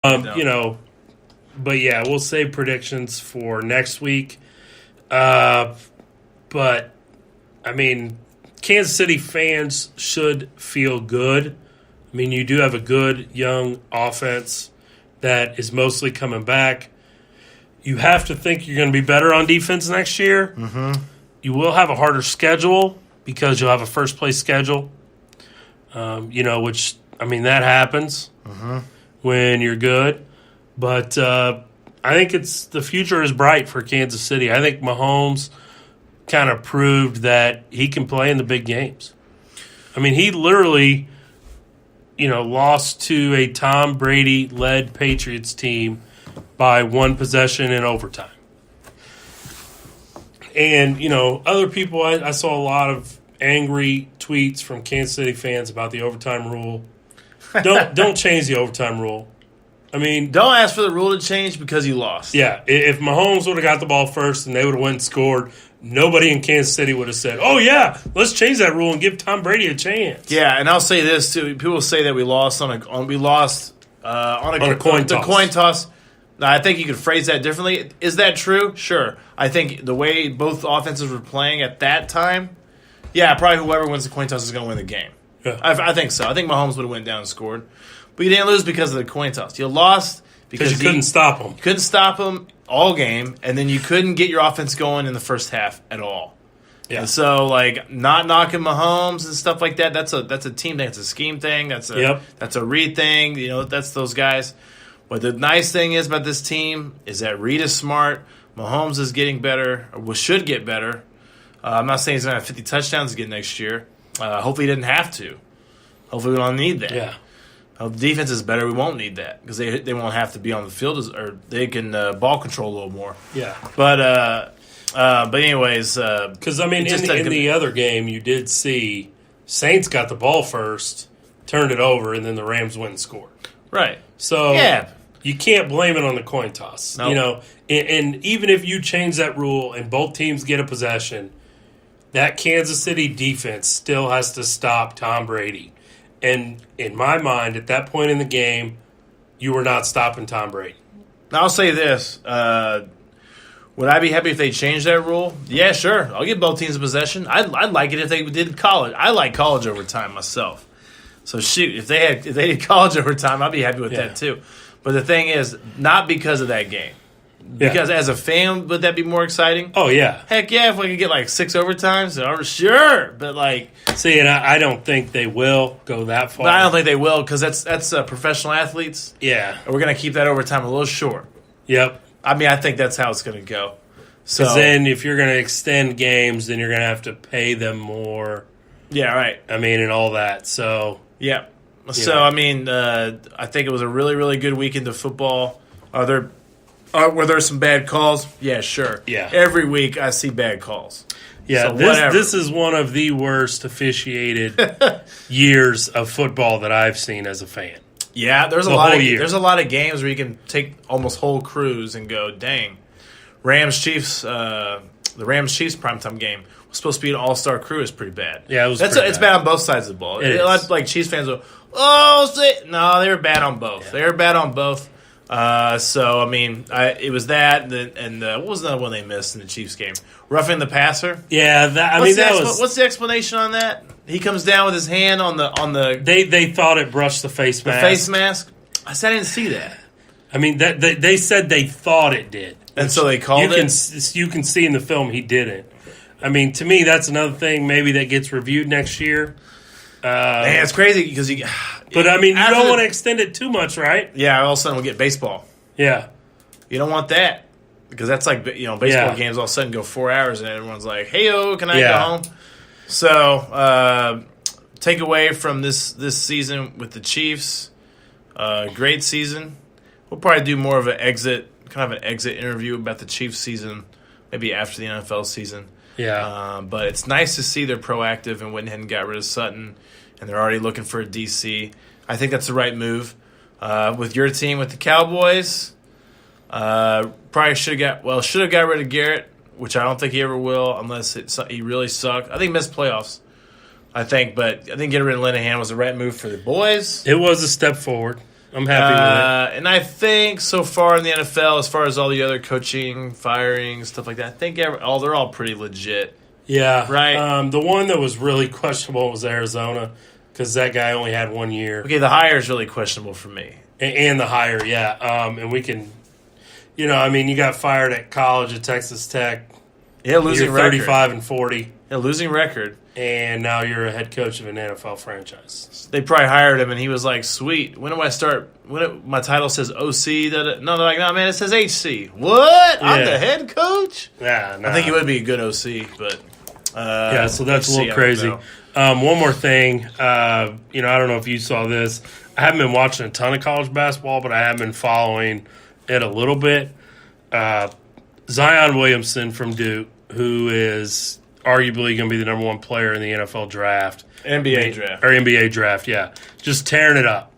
You know, but yeah, we'll save predictions for next week. But I mean, Kansas City fans should feel good. I mean, you do have a good young offense that is mostly coming back. You have to think you're going to be better on defense next year. Mm-hmm. You will have a harder schedule because you'll have a first-place schedule, which, I mean, that happens when you're good. But I think the future is bright for Kansas City. I think Mahomes kind of proved that he can play in the big games. I mean, he literally, lost to a Tom Brady-led Patriots team by one possession in overtime. And, other people, I saw a lot of angry tweets from Kansas City fans about the overtime rule. Don't change the overtime rule. I mean, don't ask for the rule to change because you lost. Yeah, if Mahomes would have got the ball first and they would have went and scored, nobody in Kansas City would have said, "Oh yeah, let's change that rule and give Tom Brady a chance." Yeah, and I'll say this too: people say that we lost on a coin toss. Now, I think you could phrase that differently. Is that true? Sure. I think the way both offenses were playing at that time, yeah, probably whoever wins the coin toss is going to win the game. Yeah. I think so. I think Mahomes would have went down and scored. But you didn't lose because of the coin toss. You lost because you couldn't stop them. You couldn't stop them all game, and then you couldn't get your offense going in the first half at all. Yeah. And so, not knocking Mahomes and stuff like that, that's a team thing. That's a scheme thing. That's a Reed thing. That's those guys. But the nice thing is about this team is that Reed is smart. Mahomes is getting better, or should get better. I'm not saying he's going to have 50 touchdowns again next year. Hopefully he didn't have to. Hopefully we don't need that. Yeah. The defense is better. We won't need that because they won't have to be on the field or they can ball control a little more. Yeah. But anyways, because in the other game you did see Saints got the ball first, turned it over, and then the Rams went and scored. Right. So yeah. You can't blame it on the coin toss. Nope. And even if you change that rule and both teams get a possession, that Kansas City defense still has to stop Tom Brady. And in my mind, at that point in the game, you were not stopping Tom Brady. Now, I'll say this. Would I be happy if they changed that rule? Yeah, sure. I'll give both teams a possession. I'd like it if they did college. I like college overtime myself. So, shoot, if they did college overtime, I'd be happy with that too. But the thing is, not because of that game. Because as a fan, would that be more exciting? Oh, yeah. Heck yeah, if we could get 6 overtimes, sure. But see, and I don't think they will go that far. But I don't think they will because that's professional athletes. Yeah. And we're going to keep that overtime a little short. Yep. I mean, I think that's how it's going to go. So then if you're going to extend games, then you're going to have to pay them more. Yeah, right. I mean, and all that. So yeah. So I mean, I think it was a really, really good weekend of football. Were there some bad calls? Yeah, sure. Yeah. Every week I see bad calls. Yeah, so this is one of the worst officiated years of football that I've seen as a fan. Yeah, there's a lot of games where you can take almost whole crews and go, dang. Rams-Chiefs, the Rams-Chiefs primetime game was supposed to be an all-star crew. It's pretty bad. Yeah, it's bad on both sides of the ball. A lot of Chiefs fans go, no, they were bad on both. Yeah. They were bad on both. So, I mean, it was that, and what was the other one they missed in the Chiefs game? Roughing the passer? Yeah, what's the explanation on that? He comes down with his hand on the They thought it brushed the face mask. The face mask? I said I didn't see that. I mean, they said they thought it did. And so they called it? You can see in the film he didn't. I mean, to me, that's another thing maybe that gets reviewed next year. Man, it's crazy because you... But, I mean, you don't want to extend it too much, right? Yeah, all of a sudden we'll get baseball. Yeah. You don't want that. Because that's baseball games all of a sudden go 4 hours and everyone's like, hey-o, can I go home? So, takeaway from this season with the Chiefs, great season. We'll probably do more of an exit interview about the Chiefs season, maybe after the NFL season. Yeah. But it's nice to see they're proactive and went ahead and got rid of Sutton, and they're already looking for a DC. I think that's the right move. With your team, with the Cowboys, probably should have got rid of Garrett, which I don't think he ever will unless he really sucked. I think he missed playoffs. But I think getting rid of Linehan was the right move for the boys. It was a step forward. I'm happy with it. And I think so far in the NFL, as far as all the other coaching, firing, stuff like that, I think they're all pretty legit. Yeah. Right. The one that was really questionable was Arizona because that guy only had 1 year. Okay, the hire is really questionable for me. And the hire, yeah. And we can, you got fired at college at Texas Tech. Yeah, losing record. 35 and 40. Yeah, losing record. And now you're a head coach of an NFL franchise. They probably hired him, and he was like, "Sweet. When do I start? My title says OC. No, they're like, no, man, it says HC. What? I'm the head coach? Yeah, nah. I think he would be a good OC, but so that's a little crazy. One more thing. I don't know if you saw this. I haven't been watching a ton of college basketball, but I have been following it a little bit. Zion Williamson from Duke, who is arguably going to be the number one player in the NFL draft. NBA draft, yeah. Just tearing it up.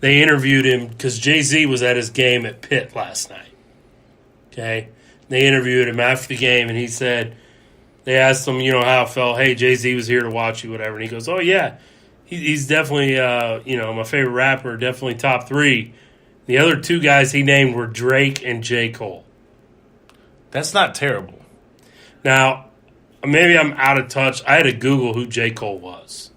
They interviewed him because Jay-Z was at his game at Pitt last night. Okay? They interviewed him after the game, and he said, they asked him, how it felt. Hey, Jay-Z was here to watch you, whatever. And he goes, oh, yeah. He's definitely, my favorite rapper, definitely top 3. The other 2 guys he named were Drake and J. Cole. That's not terrible. Now, maybe I'm out of touch. I had to Google who J. Cole was.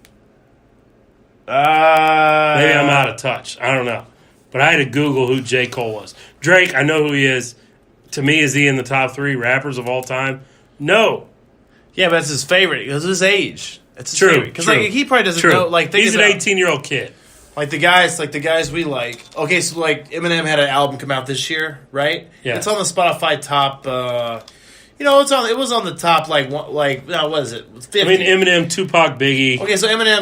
Maybe I'm out of touch. I don't know. But I had to Google who J. Cole was. Drake, I know who he is. To me, is he in the top 3 rappers of all time? No. Yeah, but that's his favorite because of his age. It's true. Because he probably doesn't know. Like, he's an 18-year-old kid. Like the guys we like. Okay, so like Eminem had an album come out this year, right? Yeah. It's on the Spotify top. It was on the top what is it? 50. I mean, Eminem, Tupac, Biggie. Okay, so Eminem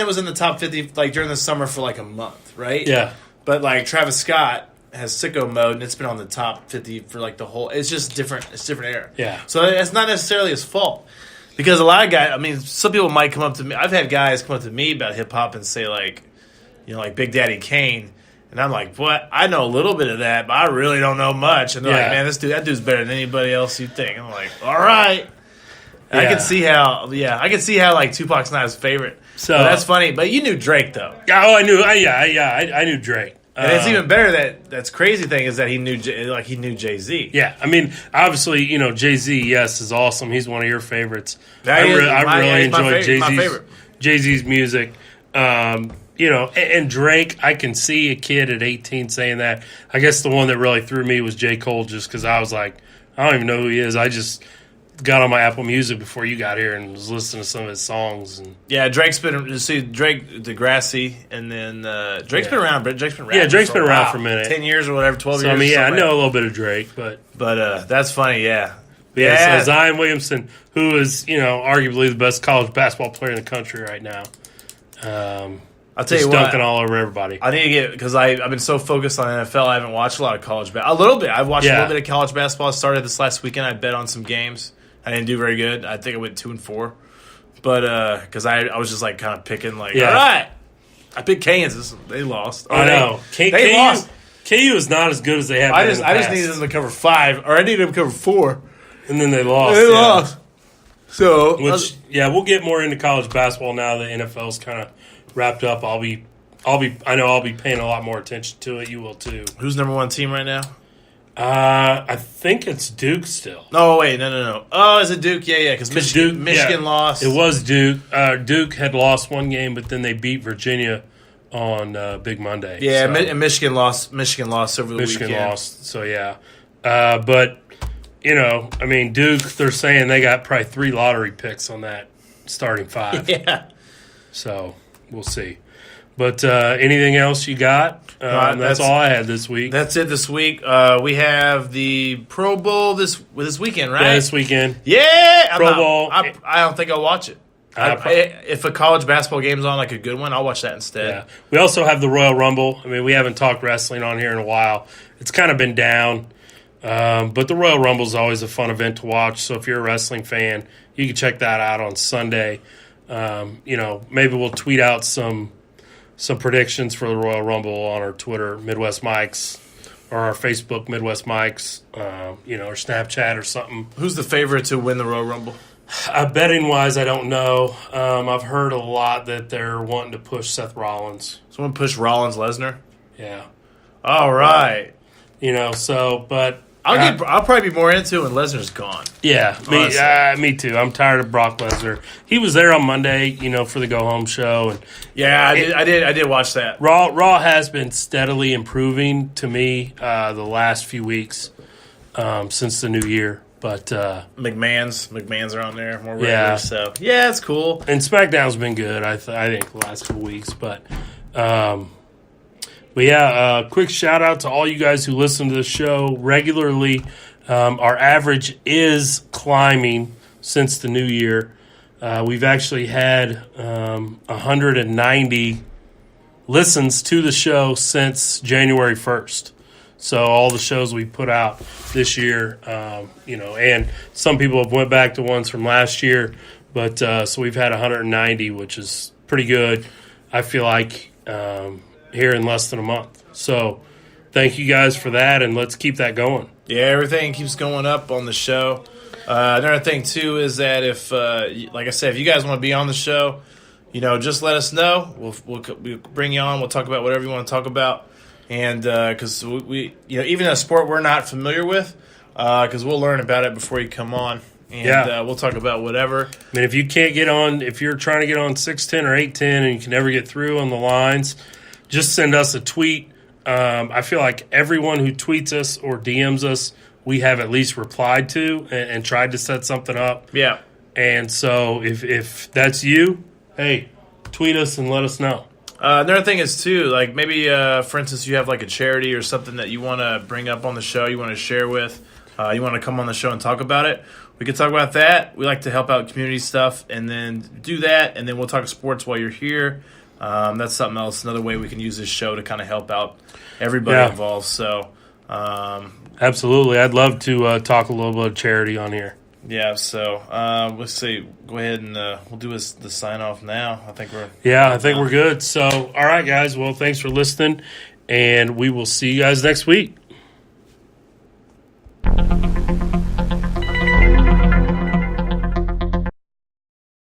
was in the top 50 like during the summer for like a month, right? Yeah. But like Travis Scott has Sicko Mode, and it's been on the top 50 for like the whole. It's just different. It's different era. Yeah. So it's not necessarily his fault. Because a lot of guys, I mean, some people might come up to me. I've had guys come up to me about hip hop and say like Big Daddy Kane, and I'm like, what? I know a little bit of that, but I really don't know much. And they're like, man, that dude's better than anybody else you think. I'm like, all right. Yeah. I can see how like Tupac's not his favorite. So that's funny. But you knew Drake though. Yeah, I knew. I knew Drake. And it's even better that's crazy thing is that he knew Jay-Z. Yeah, I mean, obviously, Jay-Z, yes, is awesome. He's one of your favorites. I really enjoy Jay-Z's music. And Drake, I can see a kid at 18 saying that. I guess the one that really threw me was J. Cole just because I was like, I don't even know who he is. I just got on my Apple Music before you got here and was listening to some of his songs. And yeah, Drake's been Degrassi, and then Drake's been around. Drake's been around for a minute, 10 years or whatever, 12 years. I mean, I know a little bit of Drake, but that's funny, yeah. So Zion Williamson, who is arguably the best college basketball player in the country right now. I'll tell you what, dunking all over everybody. I need to get because I've been so focused on NFL. I haven't watched a lot of college basketball. A little bit. I've watched a little bit of college basketball. I started this last weekend. I bet on some games. I didn't do very good. I think I went 2-4, but because I was just like kind of picking all right. I picked Kansas. They lost. I know. They lost. KU is not as good as they have. I just needed them to cover 5, or I needed them to cover 4, and then they lost. They lost. So, we'll get more into college basketball now that NFL's kind of wrapped up. I'll be paying a lot more attention to it. You will too. Who's number 1 team right now? I think it's Duke still. No, wait, no. Oh, is it Duke? Yeah, because Michigan lost. It was Duke. Duke had lost 1 game, but then they beat Virginia on Big Monday. Yeah, and Michigan lost. Michigan lost over the weekend. Michigan lost. So yeah, but I mean, Duke. They're saying they got probably 3 lottery picks on that starting 5. Yeah. So we'll see. But anything else you got? That's all I had this week. That's it this week. We have the Pro Bowl this weekend, right? Yeah, this weekend. Yeah! Pro Bowl. I don't think I'll watch it. If a college basketball game's on, like a good one, I'll watch that instead. Yeah. We also have the Royal Rumble. I mean, we haven't talked wrestling on here in a while. It's kind of been down. But the Royal Rumble is always a fun event to watch. So if you're a wrestling fan, you can check that out on Sunday. Maybe we'll tweet out some predictions for the Royal Rumble on our Twitter, Midwest Mikes, or our Facebook, Midwest Mikes, or Snapchat or something. Who's the favorite to win the Royal Rumble? Betting wise, I don't know. I've heard a lot that they're wanting to push Seth Rollins. Someone push Rollins Lesnar. Yeah. All right. But I'll probably be more into it when Lesnar's gone. Yeah, me too. I'm tired of Brock Lesnar. He was there on Monday, for the go home show, and I did watch that. Raw has been steadily improving to me the last few weeks since the new year. But McMahon's are on there more regular, so yeah, it's cool. And SmackDown's been good. I think the last couple weeks, but quick shout out to all you guys who listen to the show regularly. Our average is climbing since the new year. We've actually had 190 listens to the show since January 1st. So all the shows we put out this year, and some people have went back to ones from last year, but so we've had 190, which is pretty good. I feel like here in less than a month. So thank you guys for that, and let's keep that going. Yeah, everything keeps going up on the show. Another thing too is that if, like I said, if you guys want to be on the show, just let us know. We'll bring you on. We'll talk about whatever you want to talk about. And because we even a sport we're not familiar with, because we'll learn about it before you come on, and we'll talk about whatever. I mean, if you can't get on, if you're trying to get on 610 or 810 and you can never get through on the lines, just send us a tweet. I feel like everyone who tweets us or DMs us, we have at least replied to and tried to set something up. Yeah. And so if that's you, hey, tweet us and let us know. Another thing is, too, like maybe, for instance, you have like a charity or something that you want to bring up on the show, you want to share with, you want to come on the show and talk about it. We can talk about that. We like to help out community stuff and then do that, and then we'll talk sports while you're here. That's something else, another way we can use this show to kind of help out everybody involved. So, absolutely. I'd love to talk a little bit of charity on here. Yeah, so let's see. Go ahead and we'll do the sign off now. I think we're good. So, all right, guys. Well, thanks for listening, and we will see you guys next week.